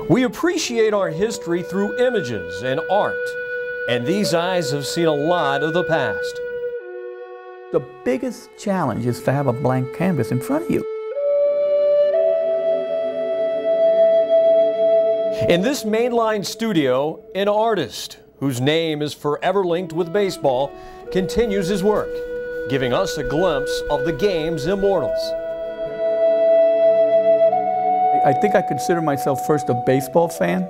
We appreciate our history through images and art, and these eyes have seen a lot of the past. The biggest challenge is to have a blank canvas in front of you. In this mainline studio, an artist whose name is forever linked with baseball continues his work, giving us a glimpse of the game's immortals. I think I consider myself first a baseball fan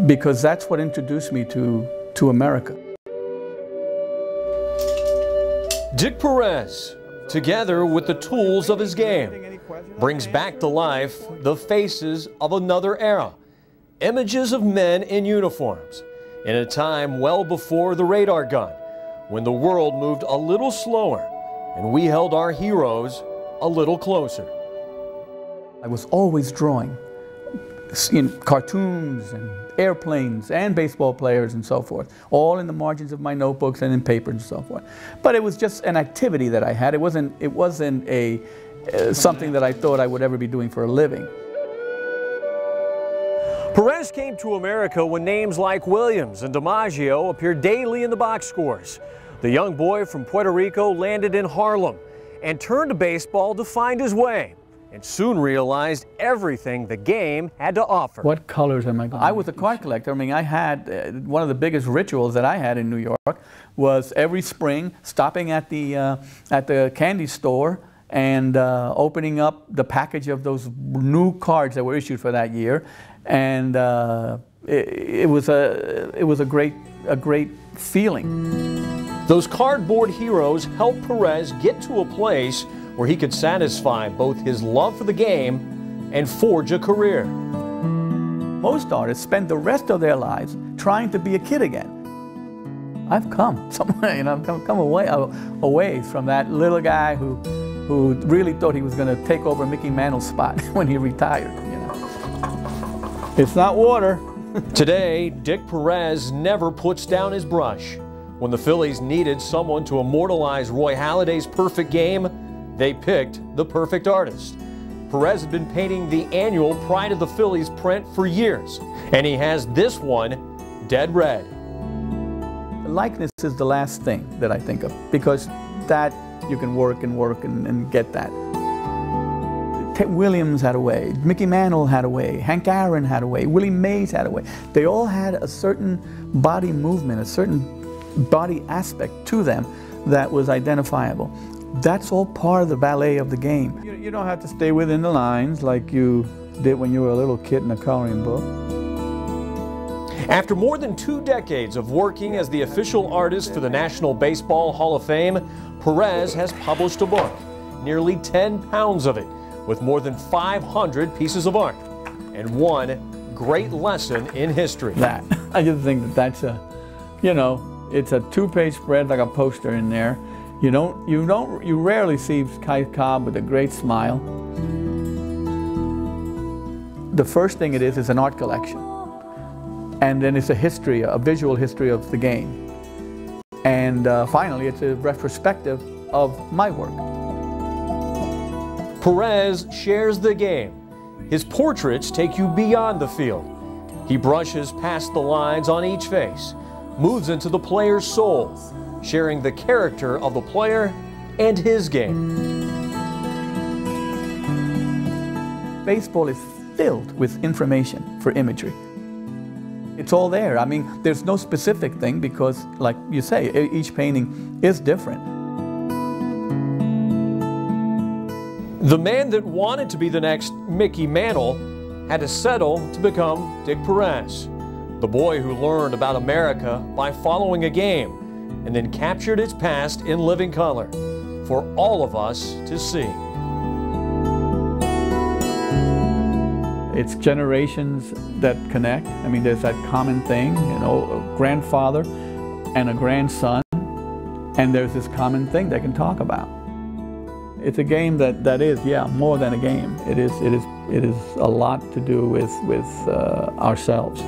because that's what introduced me to America. Dick Perez, together with the tools of his game, brings back to life the faces of another era, images of men in uniforms, in a time well before the radar gun, when the world moved a little slower and we held our heroes a little closer. I was always drawing in cartoons and airplanes and baseball players and so forth, all in the margins of my notebooks and in papers and so forth. But it was just an activity that I had. It wasn't a something that I thought I would ever be doing for a living. Perez came to America when names like Williams and DiMaggio appeared daily in the box scores. The young boy from Puerto Rico landed in Harlem and turned to baseball to find his way, and soon realized everything the game had to offer. What colors am I going to I was a card collector. I mean, I had one of the biggest rituals that I had in New York was every spring stopping at the candy store and opening up the package of those new cards that were issued for that year. And it was a great feeling. Those cardboard heroes helped Perez get to a place where he could satisfy both his love for the game and forge a career. Most artists spend the rest of their lives trying to be a kid again. I've come somewhere, you know, I've come away from that little guy who really thought he was going to take over Mickey Mantle's spot when he retired. You know, it's not water. Today, Dick Perez never puts down his brush. When the Phillies needed someone to immortalize Roy Halladay's perfect game, they picked the perfect artist. Perez had been painting the annual Pride of the Phillies print for years, and he has this one dead red. The likeness is the last thing that I think of, because that you can work and get that. Ted Williams had a way, Mickey Mantle had a way, Hank Aaron had a way, Willie Mays had a way. They all had a certain body movement, a certain body aspect to them that was identifiable. That's all part of the ballet of the game. You don't have to stay within the lines like you did when you were a little kid in a coloring book. After more than 2 decades of working as the official artist for the National Baseball Hall of Fame, Perez has published a book, nearly 10 pounds of it, with more than 500 pieces of art, and one great lesson in history. I just think that that's a, you know, it's a 2-page spread like a poster in there. You rarely see Kai Cobb with a great smile. The first thing it is an art collection. And then it's a history, a visual history of the game. And finally, it's a retrospective of my work. Perez shares the game. His portraits take you beyond the field. He brushes past the lines on each face, moves into the player's soul, sharing the character of the player and his game. Baseball is filled with information for imagery. It's all there. I mean, there's no specific thing because, like you say, each painting is different. The man that wanted to be the next Mickey Mantle had to settle to become Dick Perez, the boy who learned about America by following a game and then captured its past in living color for all of us to see. It's generations that connect. I mean, there's that common thing, you know, a grandfather and a grandson, and there's this common thing they can talk about. It's a game that is, yeah, more than a game. It is a lot to do with ourselves.